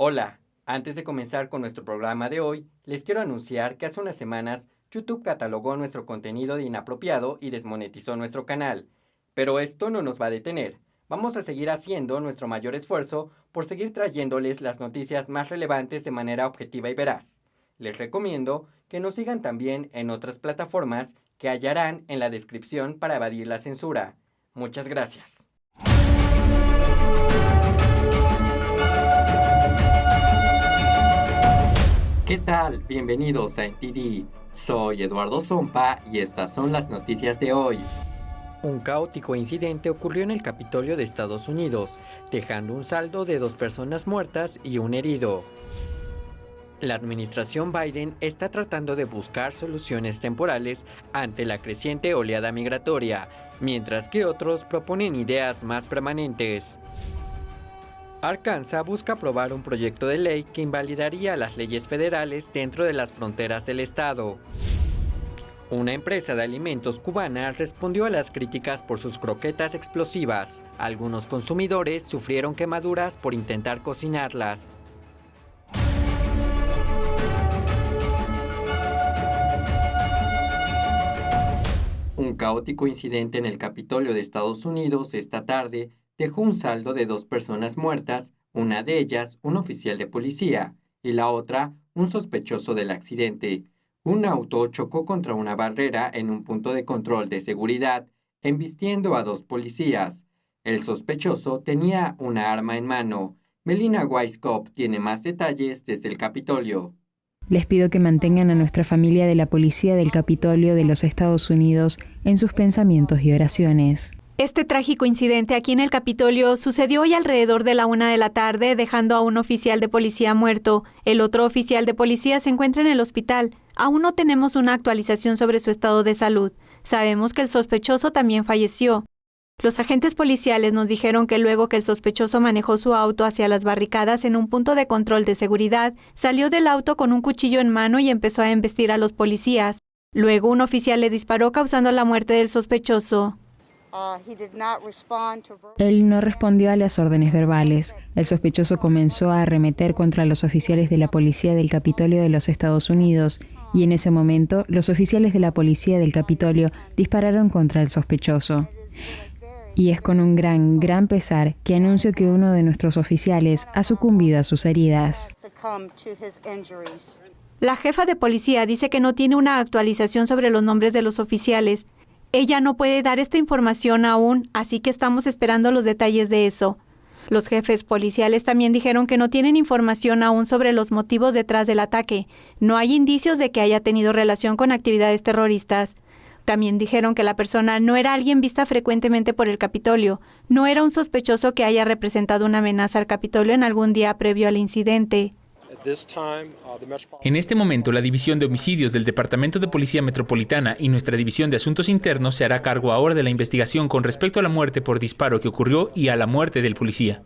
Hola, antes de comenzar con nuestro programa de hoy, les quiero anunciar que hace unas semanas YouTube catalogó nuestro contenido de inapropiado y desmonetizó nuestro canal. Pero esto no nos va a detener. Vamos a seguir haciendo nuestro mayor esfuerzo por seguir trayéndoles las noticias más relevantes de manera objetiva y veraz. Les recomiendo que nos sigan también en otras plataformas que hallarán en la descripción para evadir la censura. Muchas gracias. ¿Qué tal? Bienvenidos a NTD. Soy Eduardo Zompa y estas son las noticias de hoy. Un caótico incidente ocurrió en el Capitolio de Estados Unidos, dejando un saldo de 2 personas muertas y un herido. La administración Biden está tratando de buscar soluciones temporales ante la creciente oleada migratoria, mientras que otros proponen ideas más permanentes. Arkansas busca aprobar un proyecto de ley que invalidaría las leyes federales dentro de las fronteras del estado. Una empresa de alimentos cubana respondió a las críticas por sus croquetas explosivas. Algunos consumidores sufrieron quemaduras por intentar cocinarlas. Un caótico incidente en el Capitolio de Estados Unidos esta tarde dejó un saldo de 2 personas muertas, una de ellas un oficial de policía y la otra un sospechoso del accidente. Un auto chocó contra una barrera en un punto de control de seguridad, embistiendo a 2 policías. El sospechoso tenía una arma en mano. Melina Weisskopf tiene más detalles desde el Capitolio. Les pido que mantengan a nuestra familia de la Policía del Capitolio de los Estados Unidos en sus pensamientos y oraciones. Este trágico incidente aquí en el Capitolio sucedió hoy alrededor de la 1 de la tarde, dejando a un oficial de policía muerto. El otro oficial de policía se encuentra en el hospital. Aún no tenemos una actualización sobre su estado de salud. Sabemos que el sospechoso también falleció. Los agentes policiales nos dijeron que luego que el sospechoso manejó su auto hacia las barricadas en un punto de control de seguridad, salió del auto con un cuchillo en mano y empezó a embestir a los policías. Luego un oficial le disparó causando la muerte del sospechoso. Él no respondió a las órdenes verbales. El sospechoso comenzó a arremeter contra los oficiales de la Policía del Capitolio de los Estados Unidos y en ese momento los oficiales de la Policía del Capitolio dispararon contra el sospechoso. Y es con un gran pesar que anuncio que uno de nuestros oficiales ha sucumbido a sus heridas. La jefa de policía dice que no tiene una actualización sobre los nombres de los oficiales. Ella no puede dar esta información aún, así que estamos esperando los detalles de eso. Los jefes policiales también dijeron que no tienen información aún sobre los motivos detrás del ataque. No hay indicios de que haya tenido relación con actividades terroristas. También dijeron que la persona no era alguien vista frecuentemente por el Capitolio. No era un sospechoso que haya representado una amenaza al Capitolio en algún día previo al incidente. En este momento, la División de Homicidios del Departamento de Policía Metropolitana y nuestra División de Asuntos Internos se hará cargo ahora de la investigación con respecto a la muerte por disparo que ocurrió y a la muerte del policía.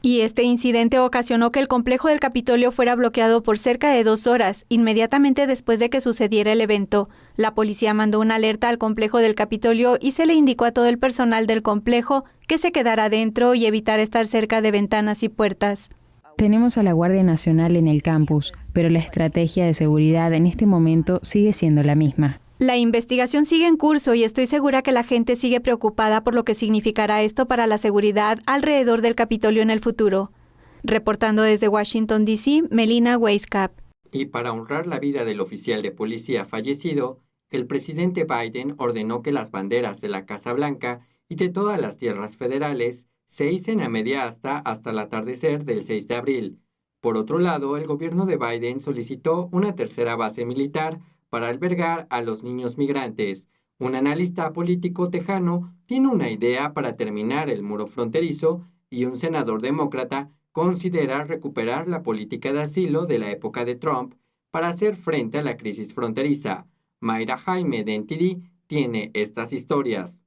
Y este incidente ocasionó que el complejo del Capitolio fuera bloqueado por cerca de 2 horas, inmediatamente después de que sucediera el evento. La policía mandó una alerta al complejo del Capitolio y se le indicó a todo el personal del complejo que se quedara dentro y evitar estar cerca de ventanas y puertas. Tenemos a la Guardia Nacional en el campus, pero la estrategia de seguridad en este momento sigue siendo la misma. La investigación sigue en curso y estoy segura que la gente sigue preocupada por lo que significará esto para la seguridad alrededor del Capitolio en el futuro. Reportando desde Washington, D.C., Melina Weisskopf. Y para honrar la vida del oficial de policía fallecido, el presidente Biden ordenó que las banderas de la Casa Blanca y de todas las tierras federales se hicen a media asta hasta el atardecer del 6 de abril. Por otro lado, el gobierno de Biden solicitó una tercera base militar para albergar a los niños migrantes. Un analista político tejano tiene una idea para terminar el muro fronterizo y un senador demócrata considera recuperar la política de asilo de la época de Trump para hacer frente a la crisis fronteriza. Mayra Jaime de NTD tiene estas historias.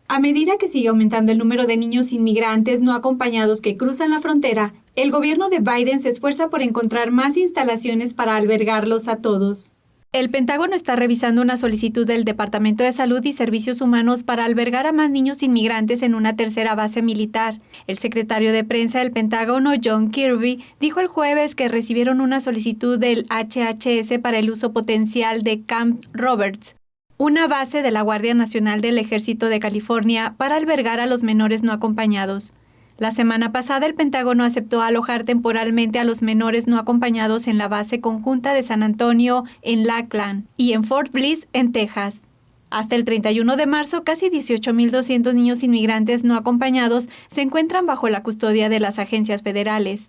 A medida que sigue aumentando el número de niños inmigrantes no acompañados que cruzan la frontera, el gobierno de Biden se esfuerza por encontrar más instalaciones para albergarlos a todos. El Pentágono está revisando una solicitud del Departamento de Salud y Servicios Humanos para albergar a más niños inmigrantes en una tercera base militar. El secretario de prensa del Pentágono, John Kirby, dijo el jueves que recibieron una solicitud del HHS para el uso potencial de Camp Roberts, una base de la Guardia Nacional del Ejército de California, para albergar a los menores no acompañados. La semana pasada, el Pentágono aceptó alojar temporalmente a los menores no acompañados en la base conjunta de San Antonio, en Lackland, y en Fort Bliss, en Texas. Hasta el 31 de marzo, casi 18.200 niños inmigrantes no acompañados se encuentran bajo la custodia de las agencias federales.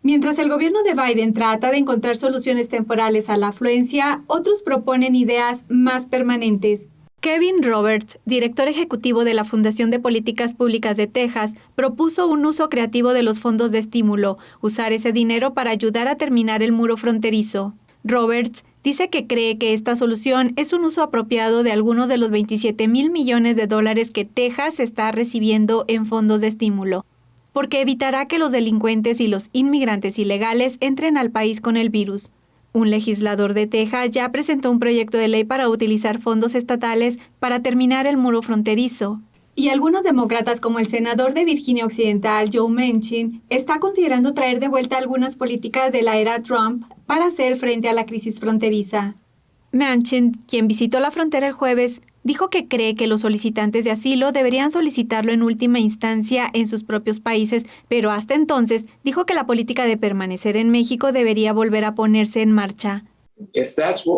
Mientras el gobierno de Biden trata de encontrar soluciones temporales a la afluencia, otros proponen ideas más permanentes. Kevin Roberts, director ejecutivo de la Fundación de Políticas Públicas de Texas, propuso un uso creativo de los fondos de estímulo, usar ese dinero para ayudar a terminar el muro fronterizo. Roberts dice que cree que esta solución es un uso apropiado de algunos de los $27,000 millones que Texas está recibiendo en fondos de estímulo, porque evitará que los delincuentes y los inmigrantes ilegales entren al país con el virus. Un legislador de Texas ya presentó un proyecto de ley para utilizar fondos estatales para terminar el muro fronterizo. Y algunos demócratas, como el senador de Virginia Occidental, Joe Manchin, está considerando traer de vuelta algunas políticas de la era Trump para hacer frente a la crisis fronteriza. Manchin, quien visitó la frontera el jueves, dijo que cree que los solicitantes de asilo deberían solicitarlo en última instancia en sus propios países, pero hasta entonces dijo que la política de permanecer en México debería volver a ponerse en marcha.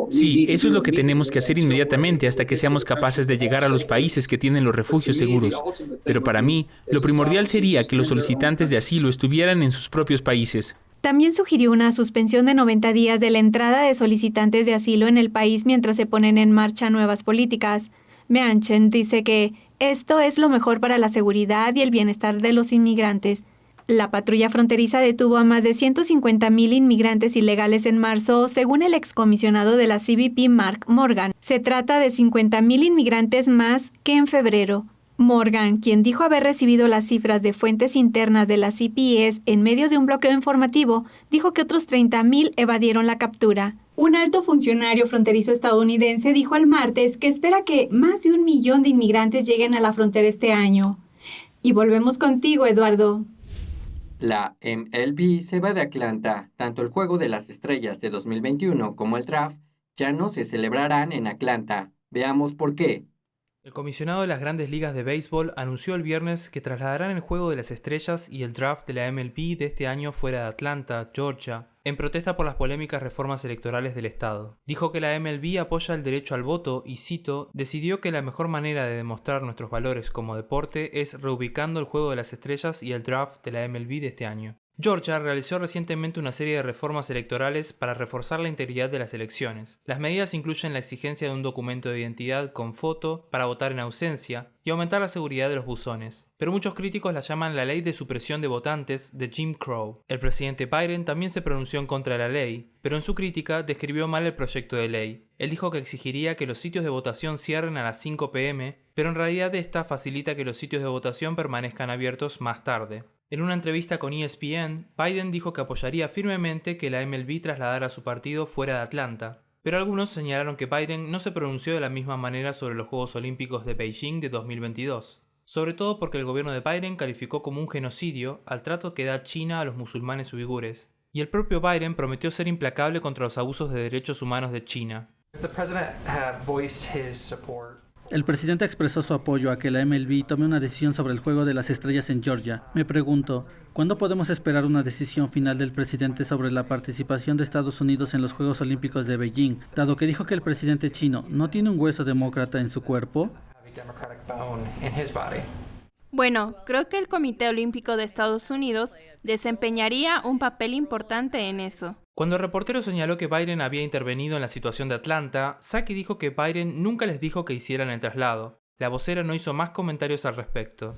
Sí, eso es lo que tenemos que hacer inmediatamente hasta que seamos capaces de llegar a los países que tienen los refugios seguros. Pero para mí, lo primordial sería que los solicitantes de asilo estuvieran en sus propios países. También sugirió una suspensión de 90 días de la entrada de solicitantes de asilo en el país mientras se ponen en marcha nuevas políticas. Manchin dice que esto es lo mejor para la seguridad y el bienestar de los inmigrantes. La patrulla fronteriza detuvo a más de 150,000 inmigrantes ilegales en marzo, según el excomisionado de la CBP, Mark Morgan. Se trata de 50,000 inmigrantes más que en febrero. Morgan, quien dijo haber recibido las cifras de fuentes internas de la CPS en medio de un bloqueo informativo, dijo que otros 30,000 evadieron la captura. Un alto funcionario fronterizo estadounidense dijo el martes que espera que más de 1 millón de inmigrantes lleguen a la frontera este año. Y volvemos contigo, Eduardo. La MLB se va de Atlanta. Tanto el Juego de las Estrellas de 2021 como el draft ya no se celebrarán en Atlanta. Veamos por qué. El comisionado de las Grandes Ligas de Béisbol anunció el viernes que trasladarán el Juego de las Estrellas y el draft de la MLB de este año fuera de Atlanta, Georgia, en protesta por las polémicas reformas electorales del estado. Dijo que la MLB apoya el derecho al voto y, cito, decidió que la mejor manera de demostrar nuestros valores como deporte es reubicando el Juego de las Estrellas y el draft de la MLB de este año. Georgia realizó recientemente una serie de reformas electorales para reforzar la integridad de las elecciones. Las medidas incluyen la exigencia de un documento de identidad con foto para votar en ausencia y aumentar la seguridad de los buzones. Pero muchos críticos la llaman la ley de supresión de votantes de Jim Crow. El presidente Biden también se pronunció en contra de la ley, pero en su crítica describió mal el proyecto de ley. Él dijo que exigiría que los sitios de votación cierren a las 5 p.m., pero en realidad esta facilita que los sitios de votación permanezcan abiertos más tarde. En una entrevista con ESPN, Biden dijo que apoyaría firmemente que la MLB trasladara su partido fuera de Atlanta, pero algunos señalaron que Biden no se pronunció de la misma manera sobre los Juegos Olímpicos de Beijing de 2022, sobre todo porque el gobierno de Biden calificó como un genocidio al trato que da China a los musulmanes uigures, y el propio Biden prometió ser implacable contra los abusos de derechos humanos de China. El presidente expresó su apoyo a que la MLB tome una decisión sobre el Juego de las Estrellas en Georgia. Me pregunto, ¿cuándo podemos esperar una decisión final del presidente sobre la participación de Estados Unidos en los Juegos Olímpicos de Beijing, dado que dijo que el presidente chino no tiene un hueso demócrata en su cuerpo? Bueno, creo que el Comité Olímpico de Estados Unidos desempeñaría un papel importante en eso. Cuando el reportero señaló que Biden había intervenido en la situación de Atlanta, Psaki dijo que Biden nunca les dijo que hicieran el traslado. La vocera no hizo más comentarios al respecto.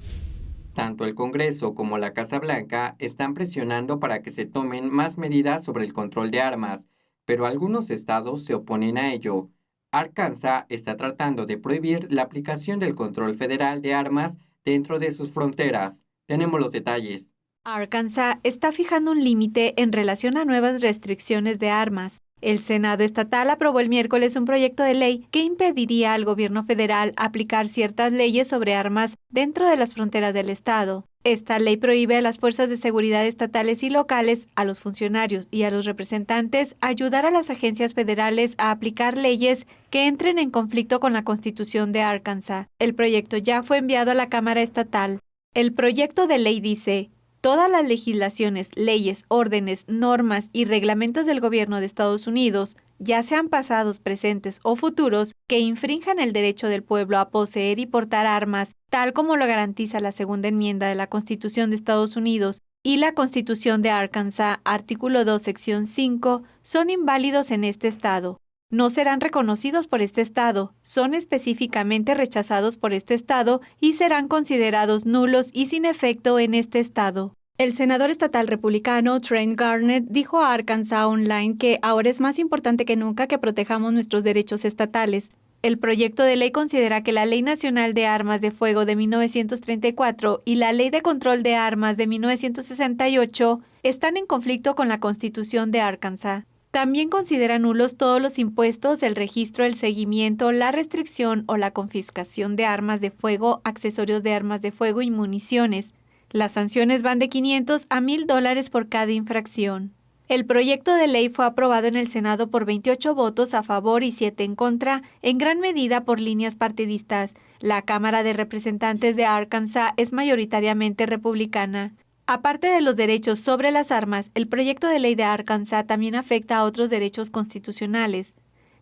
Tanto el Congreso como la Casa Blanca están presionando para que se tomen más medidas sobre el control de armas, pero algunos estados se oponen a ello. Arkansas está tratando de prohibir la aplicación del control federal de armas dentro de sus fronteras. Tenemos los detalles. Arkansas está fijando un límite en relación a nuevas restricciones de armas. El Senado estatal aprobó el miércoles un proyecto de ley que impediría al gobierno federal aplicar ciertas leyes sobre armas dentro de las fronteras del estado. Esta ley prohíbe a las fuerzas de seguridad estatales y locales, a los funcionarios y a los representantes ayudar a las agencias federales a aplicar leyes que entren en conflicto con la Constitución de Arkansas. El proyecto ya fue enviado a la Cámara Estatal. El proyecto de ley dice: todas las legislaciones, leyes, órdenes, normas y reglamentos del gobierno de Estados Unidos, ya sean pasados, presentes o futuros, que infrinjan el derecho del pueblo a poseer y portar armas, tal como lo garantiza la segunda enmienda de la Constitución de Estados Unidos y la Constitución de Arkansas, artículo 2, sección 5, son inválidos en este estado. No serán reconocidos por este estado, son específicamente rechazados por este estado y serán considerados nulos y sin efecto en este estado. El senador estatal republicano Trent Garnett dijo a Arkansas Online que ahora es más importante que nunca que protejamos nuestros derechos estatales. El proyecto de ley considera que la Ley Nacional de Armas de Fuego de 1934 y la Ley de Control de Armas de 1968 están en conflicto con la Constitución de Arkansas. También considera nulos todos los impuestos, el registro, el seguimiento, la restricción o la confiscación de armas de fuego, accesorios de armas de fuego y municiones. Las sanciones van de $500 a $1,000 por cada infracción. El proyecto de ley fue aprobado en el Senado por 28 votos a favor y 7 en contra, en gran medida por líneas partidistas. La Cámara de Representantes de Arkansas es mayoritariamente republicana. Aparte de los derechos sobre las armas, el proyecto de ley de Arkansas también afecta a otros derechos constitucionales.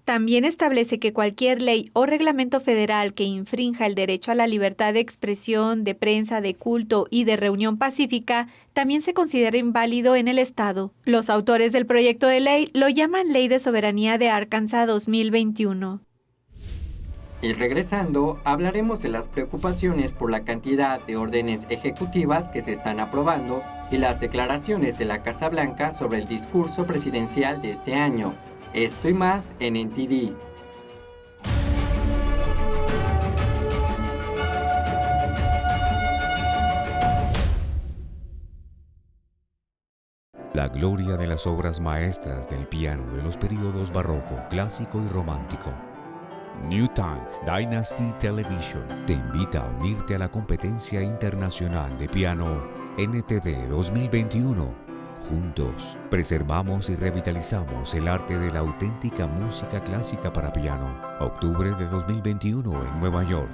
También establece que cualquier ley o reglamento federal que infrinja el derecho a la libertad de expresión, de prensa, de culto y de reunión pacífica también se considera inválido en el estado. Los autores del proyecto de ley lo llaman Ley de Soberanía de Arkansas 2021. Y regresando, hablaremos de las preocupaciones por la cantidad de órdenes ejecutivas que se están aprobando y las declaraciones de la Casa Blanca sobre el discurso presidencial de este año. Esto y más en NTD. La gloria de las obras maestras del piano de los períodos barroco, clásico y romántico. New Tang Dynasty Television te invita a unirte a la competencia internacional de piano NTD 2021. Juntos, preservamos y revitalizamos el arte de la auténtica música clásica para piano. Octubre de 2021 en Nueva York.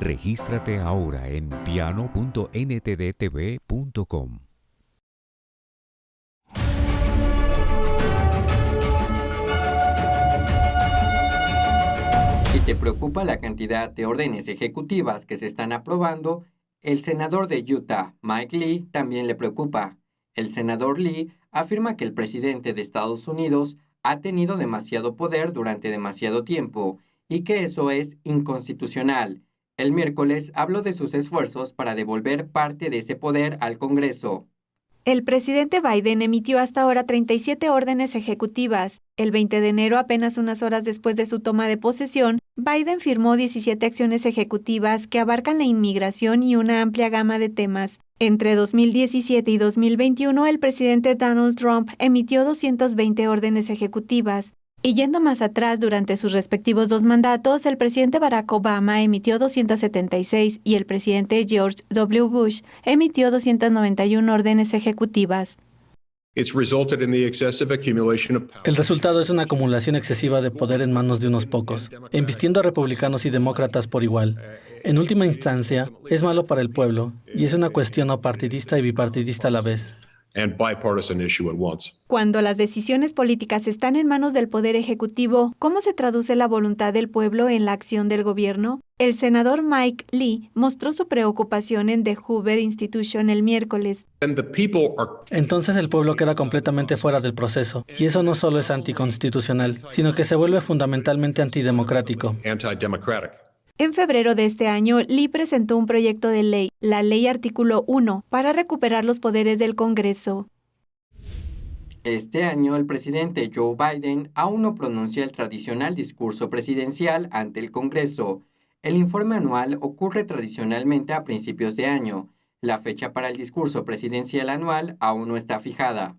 Regístrate ahora en piano.ntdtv.com. Si te preocupa la cantidad de órdenes ejecutivas que se están aprobando, el senador de Utah, Mike Lee, también le preocupa. El senador Lee afirma que el presidente de Estados Unidos ha tenido demasiado poder durante demasiado tiempo y que eso es inconstitucional. El miércoles habló de sus esfuerzos para devolver parte de ese poder al Congreso. El presidente Biden emitió hasta ahora 37 órdenes ejecutivas. El 20 de enero, apenas unas horas después de su toma de posesión, Biden firmó 17 acciones ejecutivas que abarcan la inmigración y una amplia gama de temas. Entre 2017 y 2021, el presidente Donald Trump emitió 220 órdenes ejecutivas. Y yendo más atrás, durante sus respectivos 2 mandatos, el presidente Barack Obama emitió 276 y el presidente George W. Bush emitió 291 órdenes ejecutivas. El resultado es una acumulación excesiva de poder en manos de unos pocos, embistiendo a republicanos y demócratas por igual. En última instancia, es malo para el pueblo, y es una cuestión apartidista y bipartidista a la vez. Cuando las decisiones políticas están en manos del Poder Ejecutivo, ¿cómo se traduce la voluntad del pueblo en la acción del gobierno? El senador Mike Lee mostró su preocupación en The Hoover Institution el miércoles. Entonces el pueblo queda completamente fuera del proceso, y eso no solo es anticonstitucional, sino que se vuelve fundamentalmente antidemocrático. En febrero de este año, Lee presentó un proyecto de ley, la Ley Artículo 1, para recuperar los poderes del Congreso. Este año, el presidente Joe Biden aún no pronuncia el tradicional discurso presidencial ante el Congreso. El informe anual ocurre tradicionalmente a principios de año. La fecha para el discurso presidencial anual aún no está fijada.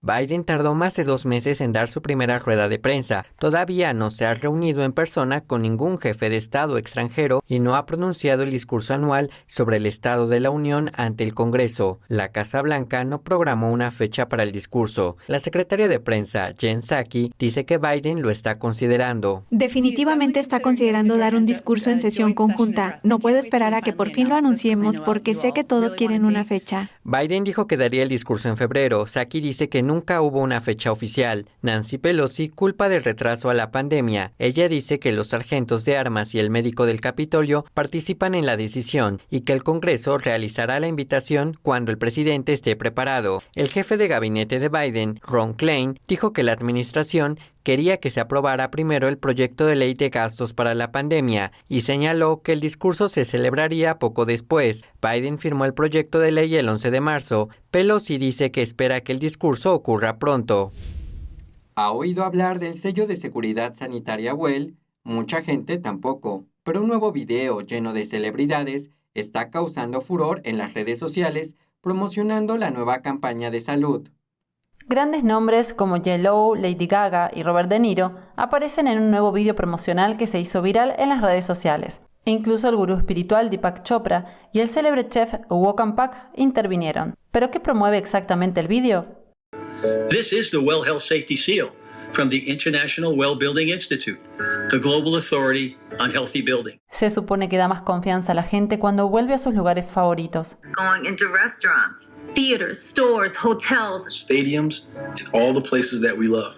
Biden tardó más de 2 meses en dar su primera rueda de prensa. Todavía no se ha reunido en persona con ningún jefe de Estado extranjero y no ha pronunciado el discurso anual sobre el Estado de la Unión ante el Congreso. La Casa Blanca no programó una fecha para el discurso. La secretaria de prensa, Jen Psaki, dice que Biden lo está considerando. Definitivamente está considerando dar un discurso en sesión conjunta. No puedo esperar a que por fin lo anunciemos porque sé que todos quieren una fecha. Biden dijo que daría el discurso en febrero. Psaki dice que nunca hubo una fecha oficial. Nancy Pelosi culpa del retraso a la pandemia. Ella dice que los sargentos de armas y el médico del Capitolio participan en la decisión y que el Congreso realizará la invitación cuando el presidente esté preparado. El jefe de gabinete de Biden, Ron Klain, dijo que la administración quería que se aprobara primero el proyecto de ley de gastos para la pandemia y señaló que el discurso se celebraría poco después. Biden firmó el proyecto de ley el 11 de marzo. Pelosi dice que espera que el discurso ocurra pronto. ¿Ha oído hablar del sello de seguridad sanitaria Well? Mucha gente tampoco, pero un nuevo video lleno de celebridades está causando furor en las redes sociales promocionando la nueva campaña de salud. Grandes nombres como J.Lo, Lady Gaga y Robert De Niro aparecen en un nuevo vídeo promocional que se hizo viral en las redes sociales. Incluso el gurú espiritual Deepak Chopra y el célebre chef Wok Pak intervinieron. ¿Pero qué promueve exactamente el vídeo? This is the Well Health Safety Seal from the International Well Building Institute, the global authority on healthy building. Se supone que da más confianza a la gente cuando vuelve a sus lugares favoritos. Going into restaurants, theaters, stores, hotels, stadiums, and all the places that we love.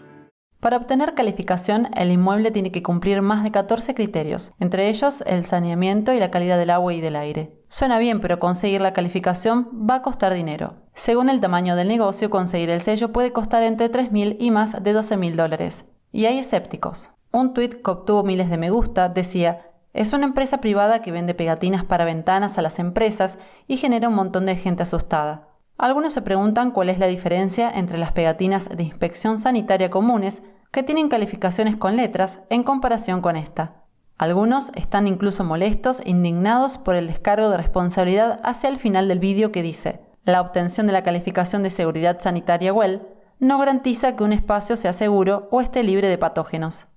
Para obtener calificación, el inmueble tiene que cumplir más de 14 criterios, entre ellos el saneamiento y la calidad del agua y del aire. Suena bien, pero conseguir la calificación va a costar dinero. Según el tamaño del negocio, conseguir el sello puede costar entre $3.000 y más de $12.000. Y hay escépticos. Un tuit que obtuvo miles de me gusta decía: es una empresa privada que vende pegatinas para ventanas a las empresas y genera un montón de gente asustada. Algunos se preguntan cuál es la diferencia entre las pegatinas de inspección sanitaria comunes, que tienen calificaciones con letras, en comparación con esta. Algunos están incluso molestos e indignados por el descargo de responsabilidad hacia el final del vídeo que dice: la obtención de la calificación de seguridad sanitaria Well no garantiza que un espacio sea seguro o esté libre de patógenos.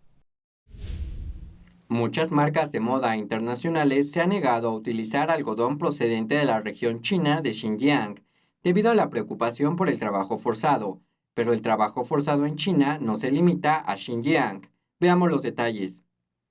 Muchas marcas de moda internacionales se han negado a utilizar algodón procedente de la región china de Xinjiang, debido a la preocupación por el trabajo forzado. Pero el trabajo forzado en China no se limita a Xinjiang. Veamos los detalles.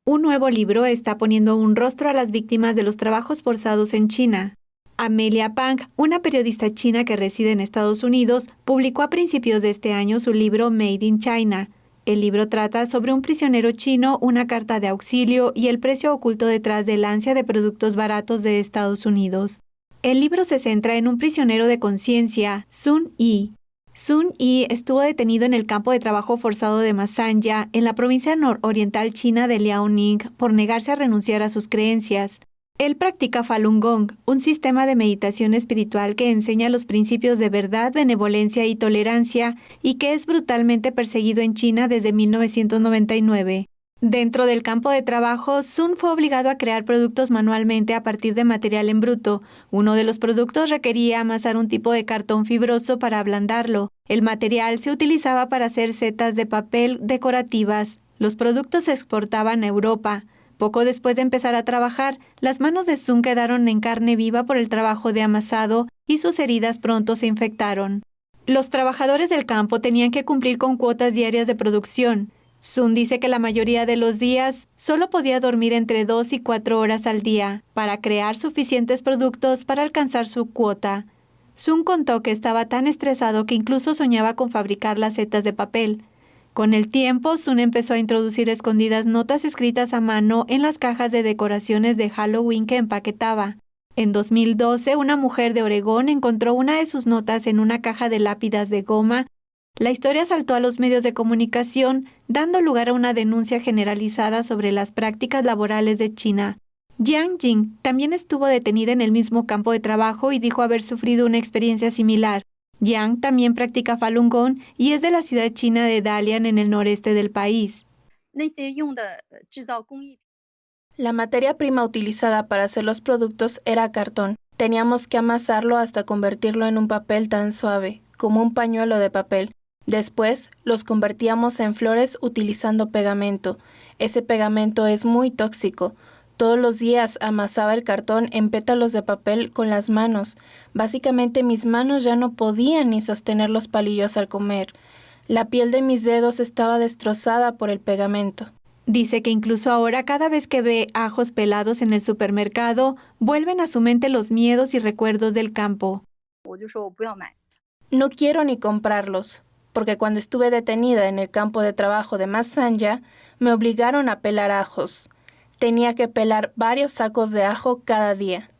Un nuevo libro está poniendo un rostro a las víctimas de los trabajos forzados en China. Amelia Pang, una periodista china que reside en Estados Unidos, publicó a principios de este año su libro Made in China. El libro trata sobre un prisionero chino, una carta de auxilio y el precio oculto detrás del ansia de productos baratos de Estados Unidos. El libro se centra en un prisionero de conciencia, Sun Yi. Sun Yi estuvo detenido en el campo de trabajo forzado de Masanya, en la provincia nororiental china de Liaoning, por negarse a renunciar a sus creencias. Él practica Falun Gong, un sistema de meditación espiritual que enseña los principios de verdad, benevolencia y tolerancia, y que es brutalmente perseguido en China desde 1999. Dentro del campo de trabajo, Sun fue obligado a crear productos manualmente a partir de material en bruto. Uno de los productos requería amasar un tipo de cartón fibroso para ablandarlo. El material se utilizaba para hacer setas de papel decorativas. Los productos se exportaban a Europa. Poco después de empezar a trabajar, las manos de Sun quedaron en carne viva por el trabajo de amasado y sus heridas pronto se infectaron. Los trabajadores del campo tenían que cumplir con cuotas diarias de producción. Sun dice que la mayoría de los días solo podía dormir entre 2 y 4 horas al día para crear suficientes productos para alcanzar su cuota. Sun contó que estaba tan estresado que incluso soñaba con fabricar las setas de papel. Con el tiempo, Sun empezó a introducir escondidas notas escritas a mano en las cajas de decoraciones de Halloween que empaquetaba. En 2012, una mujer de Oregón encontró una de sus notas en una caja de lápidas de goma. La historia saltó a los medios de comunicación, dando lugar a una denuncia generalizada sobre las prácticas laborales de China. Jiang Jing también estuvo detenida en el mismo campo de trabajo y dijo haber sufrido una experiencia similar. Jiang también practica Falun Gong y es de la ciudad china de Dalian en el noreste del país. La materia prima utilizada para hacer los productos era cartón. Teníamos que amasarlo hasta convertirlo en un papel tan suave, como un pañuelo de papel. Después, los convertíamos en flores utilizando pegamento. Ese pegamento es muy tóxico. Todos los días amasaba el cartón en pétalos de papel con las manos. Básicamente mis manos ya no podían ni sostener los palillos al comer. La piel de mis dedos estaba destrozada por el pegamento. Dice que incluso ahora cada vez que ve ajos pelados en el supermercado, vuelven a su mente los miedos y recuerdos del campo. No quiero ni comprarlos, porque cuando estuve detenida en el campo de trabajo de Masanya, me obligaron a pelar ajos. Tenía que pelar varios sacos de ajo cada día.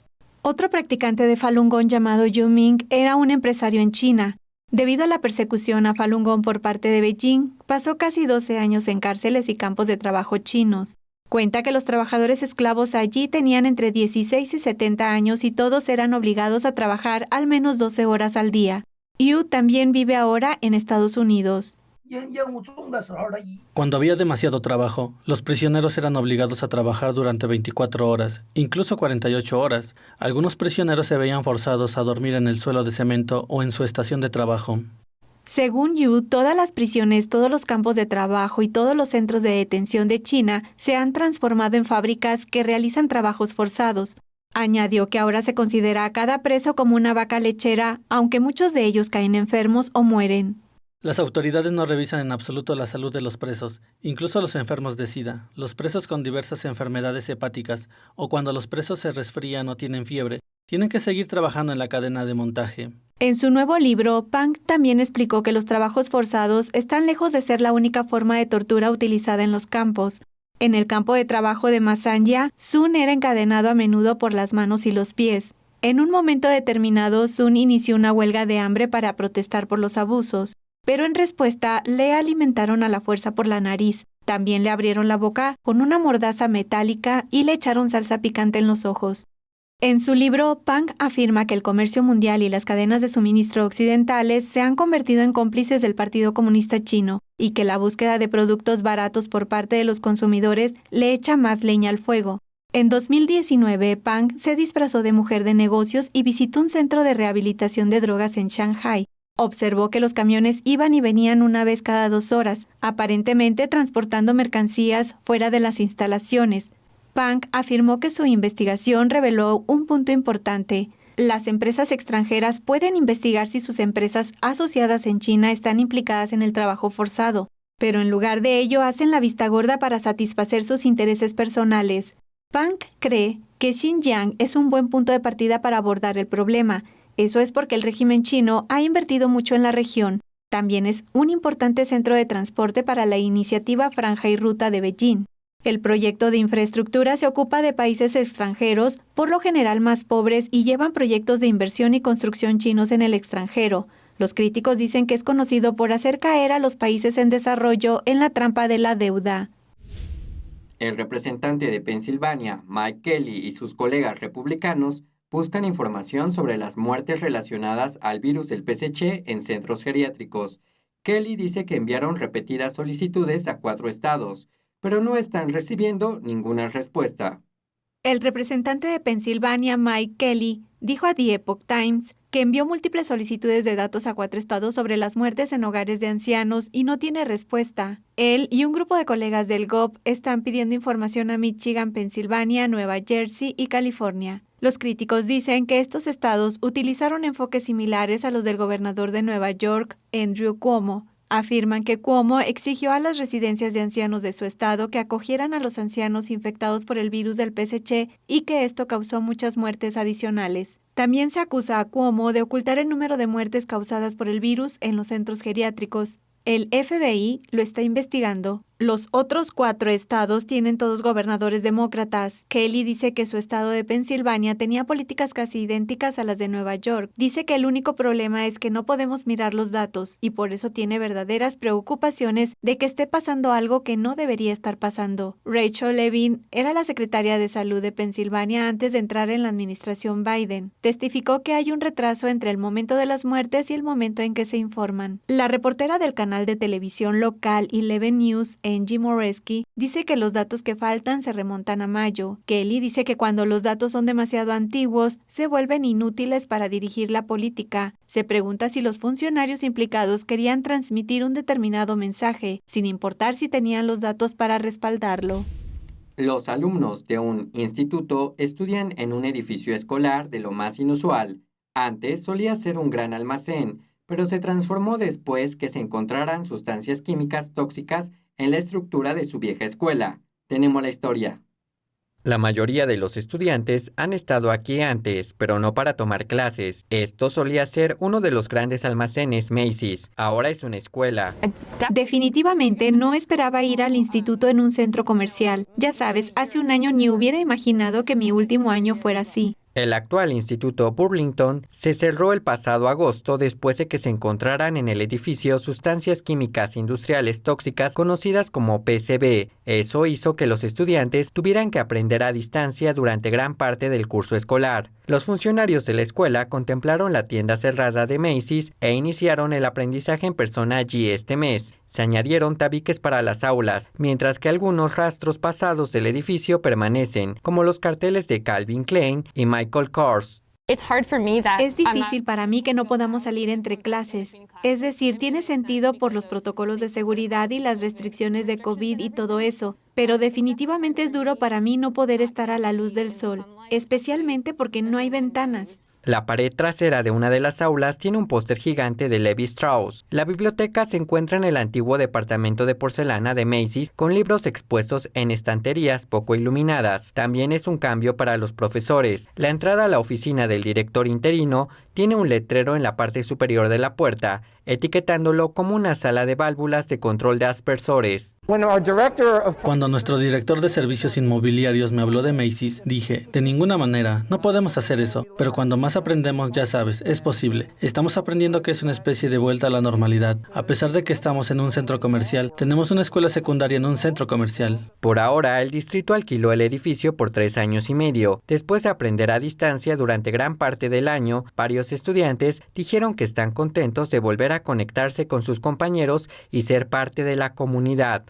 Otro practicante de Falun Gong llamado Yu Ming era un empresario en China. Debido a la persecución a Falun Gong por parte de Beijing, pasó casi 12 años en cárceles y campos de trabajo chinos. Cuenta que los trabajadores esclavos allí tenían entre 16 y 70 años y todos eran obligados a trabajar al menos 12 horas al día. Yu también vive ahora en Estados Unidos. Cuando había demasiado trabajo, los prisioneros eran obligados a trabajar durante 24 horas, incluso 48 horas. Algunos prisioneros se veían forzados a dormir en el suelo de cemento o en su estación de trabajo. Según Yu, todas las prisiones, todos los campos de trabajo y todos los centros de detención de China se han transformado en fábricas que realizan trabajos forzados. Añadió que ahora se considera a cada preso como una vaca lechera, aunque muchos de ellos caen enfermos o mueren. Las autoridades no revisan en absoluto la salud de los presos, incluso los enfermos de SIDA, los presos con diversas enfermedades hepáticas, o cuando los presos se resfrían o tienen fiebre, tienen que seguir trabajando en la cadena de montaje. En su nuevo libro, Pang también explicó que los trabajos forzados están lejos de ser la única forma de tortura utilizada en los campos. En el campo de trabajo de Masanya, Sun era encadenado a menudo por las manos y los pies. En un momento determinado, Sun inició una huelga de hambre para protestar por los abusos. Pero en respuesta le alimentaron a la fuerza por la nariz. También le abrieron la boca con una mordaza metálica y le echaron salsa picante en los ojos. En su libro, Pang afirma que el comercio mundial y las cadenas de suministro occidentales se han convertido en cómplices del Partido Comunista Chino y que la búsqueda de productos baratos por parte de los consumidores le echa más leña al fuego. En 2019, Pang se disfrazó de mujer de negocios y visitó un centro de rehabilitación de drogas en Shanghai. Observó que los camiones iban y venían una vez cada 2 horas, aparentemente transportando mercancías fuera de las instalaciones. Pang afirmó que su investigación reveló un punto importante. Las empresas extranjeras pueden investigar si sus empresas asociadas en China están implicadas en el trabajo forzado, pero en lugar de ello hacen la vista gorda para satisfacer sus intereses personales. Pang cree que Xinjiang es un buen punto de partida para abordar el problema. Eso es porque el régimen chino ha invertido mucho en la región. También es un importante centro de transporte para la iniciativa Franja y Ruta de Beijing. El proyecto de infraestructura se ocupa de países extranjeros, por lo general más pobres, y llevan proyectos de inversión y construcción chinos en el extranjero. Los críticos dicen que es conocido por hacer caer a los países en desarrollo en la trampa de la deuda. El representante de Pensilvania, Mike Kelly, y sus colegas republicanos buscan información sobre las muertes relacionadas al virus del PCH en centros geriátricos. Kelly dice que enviaron repetidas solicitudes a 4 estados, pero no están recibiendo ninguna respuesta. El representante de Pensilvania, Mike Kelly, dijo a The Epoch Times que envió múltiples solicitudes de datos a 4 estados sobre las muertes en hogares de ancianos y no tiene respuesta. Él y un grupo de colegas del GOP están pidiendo información a Michigan, Pensilvania, Nueva Jersey y California. Los críticos dicen que estos estados utilizaron enfoques similares a los del gobernador de Nueva York, Andrew Cuomo. Afirman que Cuomo exigió a las residencias de ancianos de su estado que acogieran a los ancianos infectados por el virus del PCH y que esto causó muchas muertes adicionales. También se acusa a Cuomo de ocultar el número de muertes causadas por el virus en los centros geriátricos. El FBI lo está investigando. Los otros 4 estados tienen todos gobernadores demócratas. Kelly dice que su estado de Pensilvania tenía políticas casi idénticas a las de Nueva York. Dice que el único problema es que no podemos mirar los datos y por eso tiene verdaderas preocupaciones de que esté pasando algo que no debería estar pasando. Rachel Levine era la secretaria de Salud de Pensilvania antes de entrar en la administración Biden. Testificó que hay un retraso entre el momento de las muertes y el momento en que se informan. La reportera del canal de televisión local 11 News Angie Moresky, dice que los datos que faltan se remontan a mayo. Kelly dice que cuando los datos son demasiado antiguos, se vuelven inútiles para dirigir la política. Se pregunta si los funcionarios implicados querían transmitir un determinado mensaje, sin importar si tenían los datos para respaldarlo. Los alumnos de un instituto estudian en un edificio escolar de lo más inusual. Antes solía ser un gran almacén, pero se transformó después que se encontraran sustancias químicas tóxicas en la estructura de su vieja escuela. Tenemos la historia. La mayoría de los estudiantes han estado aquí antes, pero no para tomar clases. Esto solía ser uno de los grandes almacenes Macy's. Ahora es una escuela. Definitivamente no esperaba ir al instituto en un centro comercial. Ya sabes, hace un año ni hubiera imaginado que mi último año fuera así. El actual Instituto Burlington se cerró el pasado agosto después de que se encontraran en el edificio sustancias químicas industriales tóxicas conocidas como PCB. Eso hizo que los estudiantes tuvieran que aprender a distancia durante gran parte del curso escolar. Los funcionarios de la escuela contemplaron la tienda cerrada de Macy's e iniciaron el aprendizaje en persona allí este mes. Se añadieron tabiques para las aulas, mientras que algunos rastros pasados del edificio permanecen, como los carteles de Calvin Klein y Michael Kors. Es difícil para mí que no podamos salir entre clases. Es decir, tiene sentido por los protocolos de seguridad y las restricciones de COVID y todo eso, pero definitivamente es duro para mí no poder estar a la luz del sol, especialmente porque no hay ventanas. La pared trasera de una de las aulas tiene un póster gigante de Levi Strauss. La biblioteca se encuentra en el antiguo departamento de porcelana de Macy's, con libros expuestos en estanterías poco iluminadas. También es un cambio para los profesores. La entrada a la oficina del director interino tiene un letrero en la parte superior de la puerta, etiquetándolo como una sala de válvulas de control de aspersores. Cuando nuestro director de servicios inmobiliarios me habló de Macy's, dije, de ninguna manera, no podemos hacer eso. Pero cuando más aprendemos, ya sabes, es posible. Estamos aprendiendo que es una especie de vuelta a la normalidad. A pesar de que estamos en un centro comercial, tenemos una escuela secundaria en un centro comercial. Por ahora, el distrito alquiló el edificio por 3 años y medio. Después de aprender a distancia durante gran parte del año, varios estudiantes dijeron que están contentos de volver a conectarse con sus compañeros y ser parte de la comunidad.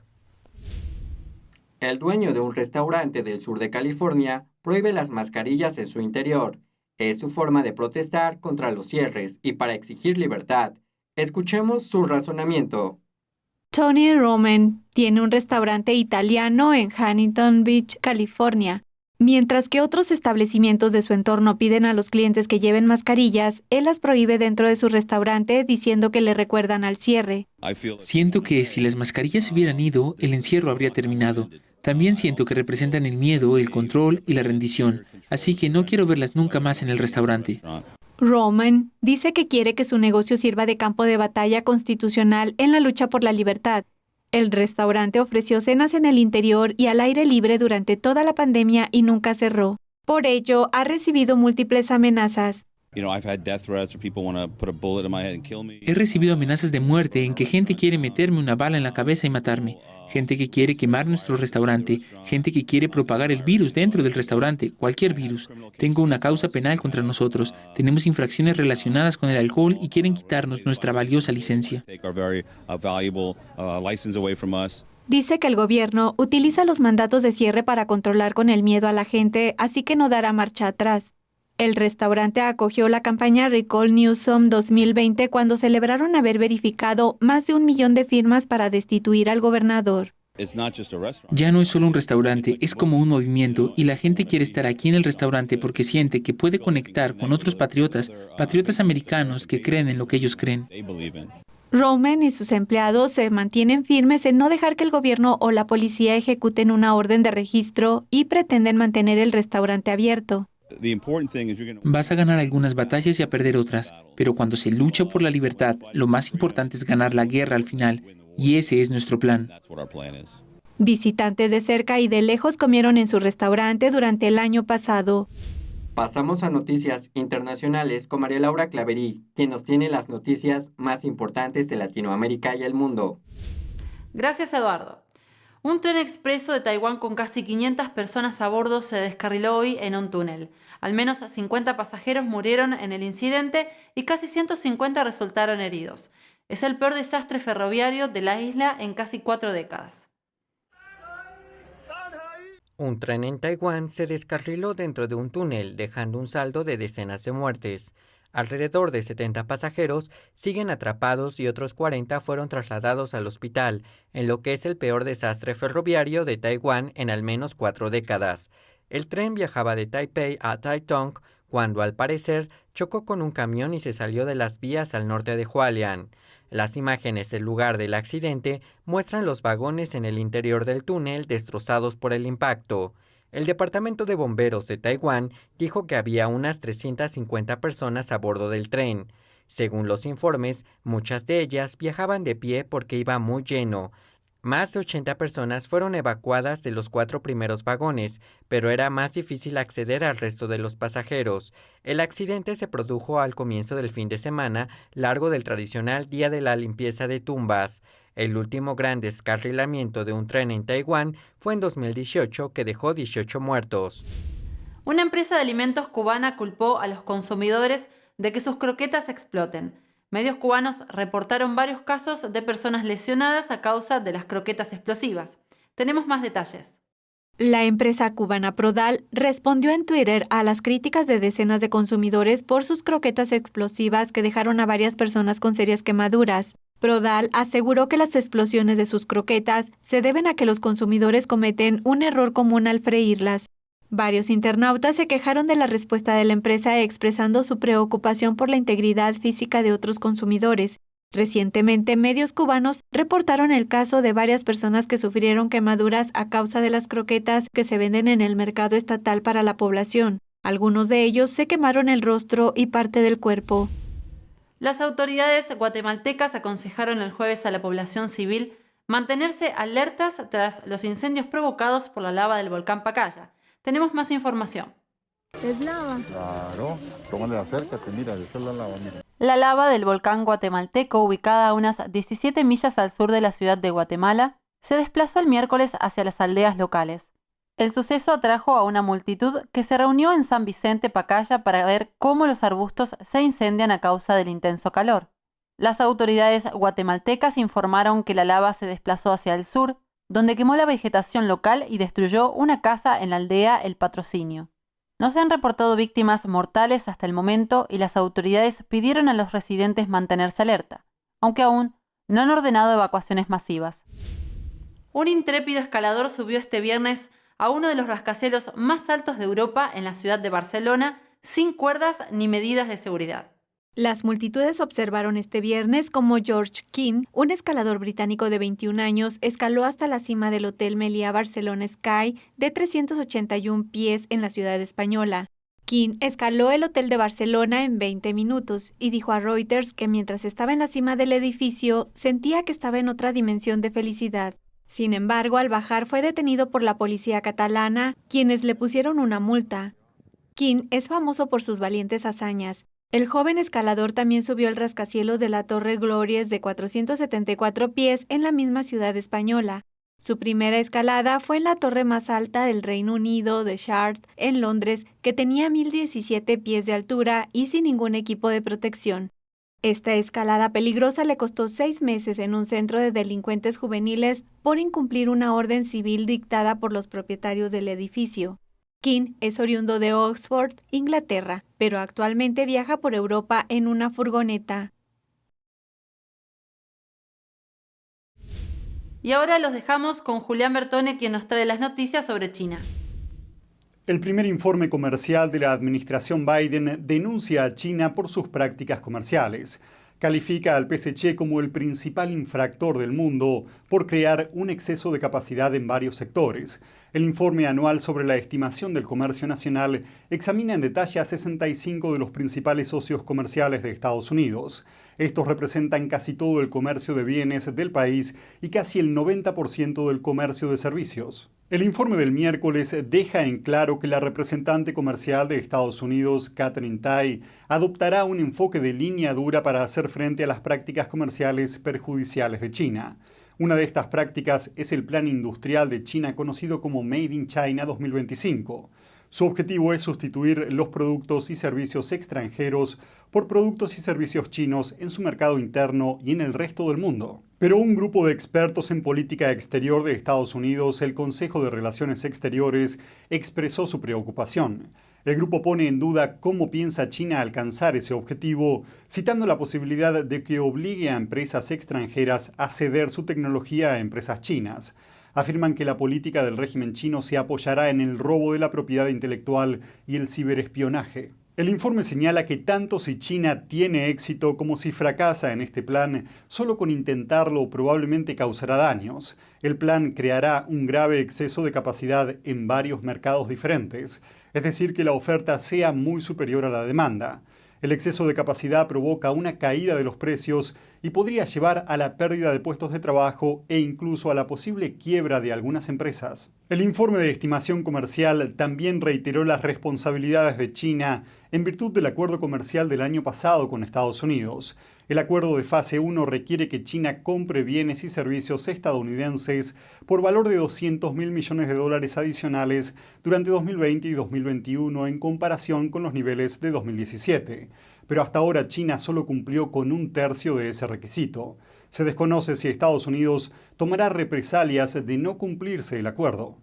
El dueño de un restaurante del sur de California prohíbe las mascarillas en su interior. Es su forma de protestar contra los cierres y para exigir libertad. Escuchemos su razonamiento. Tony Roman tiene un restaurante italiano en Huntington Beach, California. Mientras que otros establecimientos de su entorno piden a los clientes que lleven mascarillas, él las prohíbe dentro de su restaurante diciendo que le recuerdan al cierre. Siento que si las mascarillas hubieran ido, el encierro habría terminado. También siento que representan el miedo, el control y la rendición, así que no quiero verlas nunca más en el restaurante. Roman dice que quiere que su negocio sirva de campo de batalla constitucional en la lucha por la libertad. El restaurante ofreció cenas en el interior y al aire libre durante toda la pandemia y nunca cerró. Por ello, ha recibido múltiples amenazas. He recibido amenazas de muerte en que gente quiere meterme una bala en la cabeza y matarme. Gente que quiere quemar nuestro restaurante. Gente que quiere propagar el virus dentro del restaurante, cualquier virus. Tengo una causa penal contra nosotros. Tenemos infracciones relacionadas con el alcohol y quieren quitarnos nuestra valiosa licencia. Dice que el gobierno utiliza los mandatos de cierre para controlar con el miedo a la gente, así que no dará marcha atrás. El restaurante acogió la campaña Recall Newsom 2020 cuando celebraron haber verificado más de 1 millón de firmas para destituir al gobernador. Ya no es solo un restaurante, es como un movimiento y la gente quiere estar aquí en el restaurante porque siente que puede conectar con otros patriotas americanos que creen en lo que ellos creen. Roman y sus empleados se mantienen firmes en no dejar que el gobierno o la policía ejecuten una orden de registro y pretenden mantener el restaurante abierto. Vas a ganar algunas batallas y a perder otras, pero cuando se lucha por la libertad, lo más importante es ganar la guerra al final, y ese es nuestro plan. Visitantes de cerca y de lejos comieron en su restaurante durante el año pasado. Pasamos a noticias internacionales con María Laura Claverí, quien nos tiene las noticias más importantes de Latinoamérica y el mundo. Gracias, Eduardo. Un tren expreso de Taiwán con casi 500 personas a bordo se descarriló hoy en un túnel. Al menos 50 pasajeros murieron en el incidente y casi 150 resultaron heridos. Es el peor desastre ferroviario de la isla en casi 4 décadas. Un tren en Taiwán se descarriló dentro de un túnel, dejando un saldo de decenas de muertes. Alrededor de 70 pasajeros siguen atrapados y otros 40 fueron trasladados al hospital, en lo que es el peor desastre ferroviario de Taiwán en al menos 4 décadas. El tren viajaba de Taipei a Taitung cuando, al parecer, chocó con un camión y se salió de las vías al norte de Hualien. Las imágenes del lugar del accidente muestran los vagones en el interior del túnel destrozados por el impacto. El Departamento de Bomberos de Taiwán dijo que había unas 350 personas a bordo del tren. Según los informes, muchas de ellas viajaban de pie porque iba muy lleno. Más de 80 personas fueron evacuadas de los 4 primeros vagones, pero era más difícil acceder al resto de los pasajeros. El accidente se produjo al comienzo del fin de semana, largo del tradicional Día de la Limpieza de Tumbas. El último gran descarrilamiento de un tren en Taiwán fue en 2018, que dejó 18 muertos. Una empresa de alimentos cubana culpó a los consumidores de que sus croquetas exploten. Medios cubanos reportaron varios casos de personas lesionadas a causa de las croquetas explosivas. Tenemos más detalles. La empresa cubana Prodal respondió en Twitter a las críticas de decenas de consumidores por sus croquetas explosivas que dejaron a varias personas con serias quemaduras. Prodal aseguró que las explosiones de sus croquetas se deben a que los consumidores cometen un error común al freírlas. Varios internautas se quejaron de la respuesta de la empresa expresando su preocupación por la integridad física de otros consumidores. Recientemente, medios cubanos reportaron el caso de varias personas que sufrieron quemaduras a causa de las croquetas que se venden en el mercado estatal para la población. Algunos de ellos se quemaron el rostro y parte del cuerpo. Las autoridades guatemaltecas aconsejaron el jueves a la población civil mantenerse alertas tras los incendios provocados por la lava del volcán Pacaya. Tenemos más información. ¿Es lava? Claro, tómale, acércate, mira, esa es la lava, mira. La lava del volcán guatemalteco, ubicada a unas 17 millas al sur de la ciudad de Guatemala, se desplazó el miércoles hacia las aldeas locales. El suceso atrajo a una multitud que se reunió en San Vicente Pacaya para ver cómo los arbustos se incendian a causa del intenso calor. Las autoridades guatemaltecas informaron que la lava se desplazó hacia el sur, donde quemó la vegetación local y destruyó una casa en la aldea El Patrocinio. No se han reportado víctimas mortales hasta el momento y las autoridades pidieron a los residentes mantenerse alerta, aunque aún no han ordenado evacuaciones masivas. Un intrépido escalador subió este viernes a uno de los rascacielos más altos de Europa en la ciudad de Barcelona sin cuerdas ni medidas de seguridad. Las multitudes observaron este viernes cómo George King, un escalador británico de 21 años, escaló hasta la cima del Hotel Meliá Barcelona Sky de 381 pies en la ciudad española. King escaló el hotel de Barcelona en 20 minutos y dijo a Reuters que mientras estaba en la cima del edificio sentía que estaba en otra dimensión de felicidad. Sin embargo, al bajar fue detenido por la policía catalana, quienes le pusieron una multa. King es famoso por sus valientes hazañas. El joven escalador también subió el rascacielos de la Torre Glorias de 474 pies en la misma ciudad española. Su primera escalada fue en la torre más alta del Reino Unido de Shard, en Londres, que tenía 1017 pies de altura y sin ningún equipo de protección. Esta escalada peligrosa le costó 6 meses en un centro de delincuentes juveniles por incumplir una orden civil dictada por los propietarios del edificio. King es oriundo de Oxford, Inglaterra, pero actualmente viaja por Europa en una furgoneta. Y ahora los dejamos con Julián Bertone, quien nos trae las noticias sobre China. El primer informe comercial de la administración Biden denuncia a China por sus prácticas comerciales. Califica al PSC como el principal infractor del mundo por crear un exceso de capacidad en varios sectores. El informe anual sobre la estimación del comercio nacional examina en detalle a 65 de los principales socios comerciales de Estados Unidos. Estos representan casi todo el comercio de bienes del país y casi el 90% del comercio de servicios. El informe del miércoles deja en claro que la representante comercial de Estados Unidos, Katherine Tai, adoptará un enfoque de línea dura para hacer frente a las prácticas comerciales perjudiciales de China. Una de estas prácticas es el Plan Industrial de China conocido como Made in China 2025. Su objetivo es sustituir los productos y servicios extranjeros por productos y servicios chinos en su mercado interno y en el resto del mundo. Pero un grupo de expertos en política exterior de Estados Unidos, el Consejo de Relaciones Exteriores, expresó su preocupación. El grupo pone en duda cómo piensa China alcanzar ese objetivo, citando la posibilidad de que obligue a empresas extranjeras a ceder su tecnología a empresas chinas. Afirman que la política del régimen chino se apoyará en el robo de la propiedad intelectual y el ciberespionaje. El informe señala que tanto si China tiene éxito como si fracasa en este plan, solo con intentarlo probablemente causará daños. El plan creará un grave exceso de capacidad en varios mercados diferentes, es decir, que la oferta sea muy superior a la demanda. El exceso de capacidad provoca una caída de los precios y podría llevar a la pérdida de puestos de trabajo e incluso a la posible quiebra de algunas empresas. El informe de estimación comercial también reiteró las responsabilidades de China en virtud del acuerdo comercial del año pasado con Estados Unidos. El acuerdo de fase 1 requiere que China compre bienes y servicios estadounidenses por valor de $200.000 millones adicionales durante 2020 y 2021 en comparación con los niveles de 2017. Pero hasta ahora China solo cumplió con un tercio de ese requisito. Se desconoce si Estados Unidos tomará represalias de no cumplirse el acuerdo.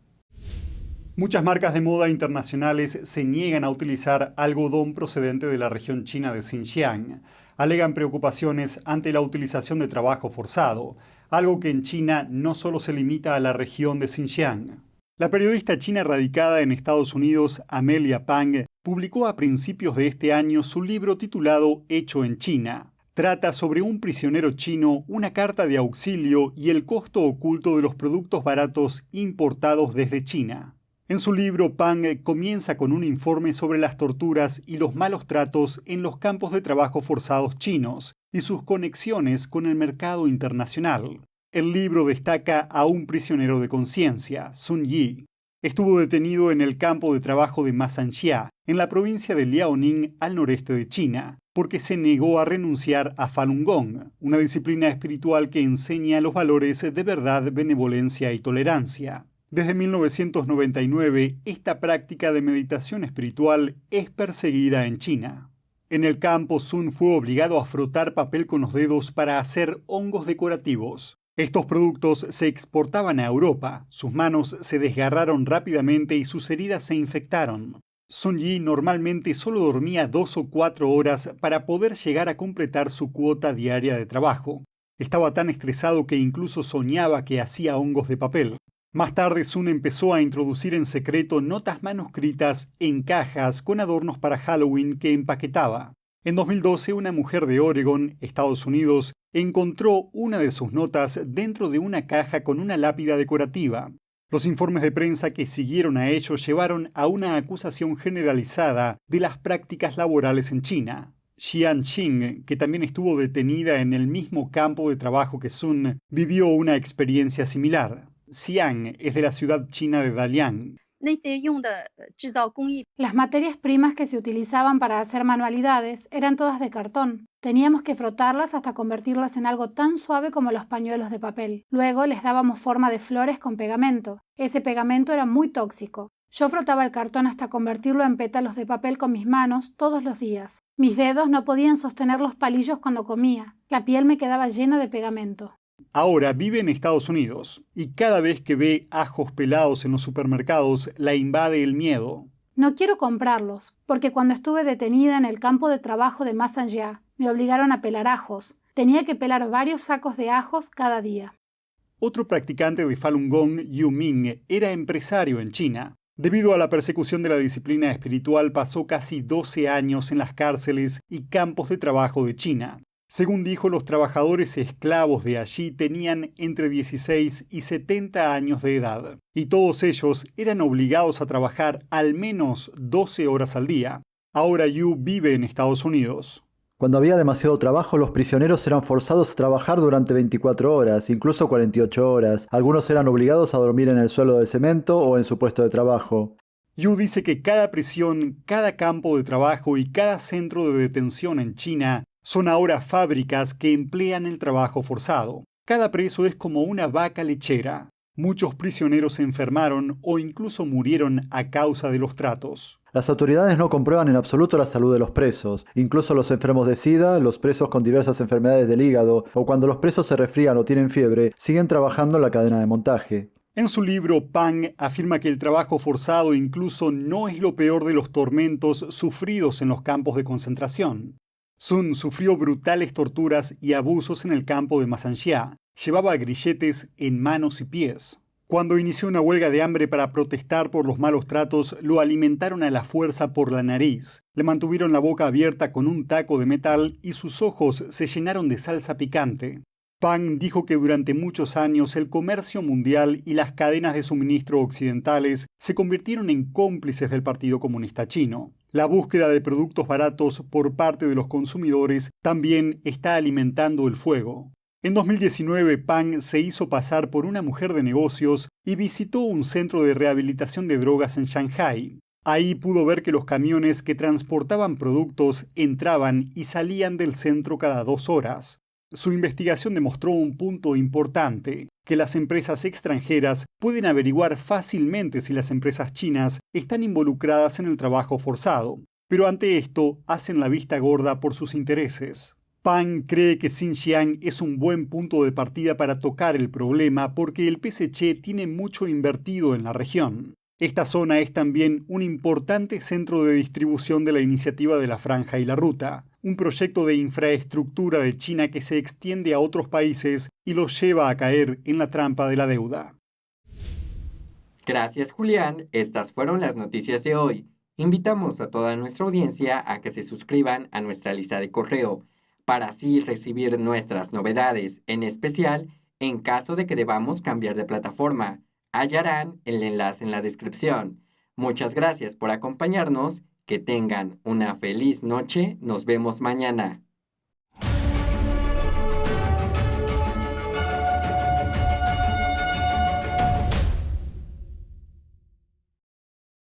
Muchas marcas de moda internacionales se niegan a utilizar algodón procedente de la región china de Xinjiang. Alegan preocupaciones ante la utilización de trabajo forzado, algo que en China no solo se limita a la región de Xinjiang. La periodista china radicada en Estados Unidos, Amelia Pang, publicó a principios de este año su libro titulado Hecho en China. Trata sobre un prisionero chino, una carta de auxilio y el costo oculto de los productos baratos importados desde China. En su libro, Pang comienza con un informe sobre las torturas y los malos tratos en los campos de trabajo forzados chinos y sus conexiones con el mercado internacional. El libro destaca a un prisionero de conciencia, Sun Yi. Estuvo detenido en el campo de trabajo de Masanxia, en la provincia de Liaoning, al noreste de China, porque se negó a renunciar a Falun Gong, una disciplina espiritual que enseña los valores de verdad, benevolencia y tolerancia. Desde 1999, esta práctica de meditación espiritual es perseguida en China. En el campo, Sun fue obligado a frotar papel con los dedos para hacer hongos decorativos. Estos productos se exportaban a Europa, sus manos se desgarraron rápidamente y sus heridas se infectaron. Sun Yi normalmente solo dormía 2 o 4 horas para poder llegar a completar su cuota diaria de trabajo. Estaba tan estresado que incluso soñaba que hacía hongos de papel. Más tarde, Sun empezó a introducir en secreto notas manuscritas en cajas con adornos para Halloween que empaquetaba. En 2012, una mujer de Oregon, Estados Unidos, encontró una de sus notas dentro de una caja con una lápida decorativa. Los informes de prensa que siguieron a ello llevaron a una acusación generalizada de las prácticas laborales en China. Xian Xing, que también estuvo detenida en el mismo campo de trabajo que Sun, vivió una experiencia similar. Xiang es de la ciudad china de Dalian. Las materias primas que se utilizaban para hacer manualidades eran todas de cartón. Teníamos que frotarlas hasta convertirlas en algo tan suave como los pañuelos de papel. Luego les dábamos forma de flores con pegamento. Ese pegamento era muy tóxico. Yo frotaba el cartón hasta convertirlo en pétalos de papel con mis manos todos los días. Mis dedos no podían sostener los palillos cuando comía. La piel me quedaba llena de pegamento. Ahora vive en Estados Unidos y cada vez que ve ajos pelados en los supermercados la invade el miedo. No quiero comprarlos, porque cuando estuve detenida en el campo de trabajo de Masanxia, me obligaron a pelar ajos. Tenía que pelar varios sacos de ajos cada día. Otro practicante de Falun Gong, Yu Ming, era empresario en China. Debido a la persecución de la disciplina espiritual, pasó casi 12 años en las cárceles y campos de trabajo de China. Según dijo, los trabajadores esclavos de allí tenían entre 16 y 70 años de edad, y todos ellos eran obligados a trabajar al menos 12 horas al día. Ahora Yu vive en Estados Unidos. Cuando había demasiado trabajo, los prisioneros eran forzados a trabajar durante 24 horas, incluso 48 horas. Algunos eran obligados a dormir en el suelo de cemento o en su puesto de trabajo. Yu dice que cada prisión, cada campo de trabajo y cada centro de detención en China son ahora fábricas que emplean el trabajo forzado. Cada preso es como una vaca lechera. Muchos prisioneros se enfermaron o incluso murieron a causa de los tratos. Las autoridades no comprueban en absoluto la salud de los presos. Incluso los enfermos de SIDA, los presos con diversas enfermedades del hígado o cuando los presos se resfrían o tienen fiebre, siguen trabajando en la cadena de montaje. En su libro, Pang afirma que el trabajo forzado incluso no es lo peor de los tormentos sufridos en los campos de concentración. Sun sufrió brutales torturas y abusos en el campo de Masanxia. Llevaba grilletes en manos y pies. Cuando inició una huelga de hambre para protestar por los malos tratos, lo alimentaron a la fuerza por la nariz. Le mantuvieron la boca abierta con un taco de metal y sus ojos se llenaron de salsa picante. Pang dijo que durante muchos años el comercio mundial y las cadenas de suministro occidentales se convirtieron en cómplices del Partido Comunista Chino. La búsqueda de productos baratos por parte de los consumidores también está alimentando el fuego. En 2019, Pang se hizo pasar por una mujer de negocios y visitó un centro de rehabilitación de drogas en Shanghái. Ahí pudo ver que los camiones que transportaban productos entraban y salían del centro cada 2 horas. Su investigación demostró un punto importante, que las empresas extranjeras pueden averiguar fácilmente si las empresas chinas están involucradas en el trabajo forzado, pero ante esto hacen la vista gorda por sus intereses. Pang cree que Xinjiang es un buen punto de partida para tocar el problema porque el PSC tiene mucho invertido en la región. Esta zona es también un importante centro de distribución de la iniciativa de la Franja y la Ruta, un proyecto de infraestructura de China que se extiende a otros países y los lleva a caer en la trampa de la deuda. Gracias, Julián. Estas fueron las noticias de hoy. Invitamos a toda nuestra audiencia a que se suscriban a nuestra lista de correo para así recibir nuestras novedades, en especial en caso de que debamos cambiar de plataforma. Hallarán el enlace en la descripción. Muchas gracias por acompañarnos. Que tengan una feliz noche. Nos vemos mañana.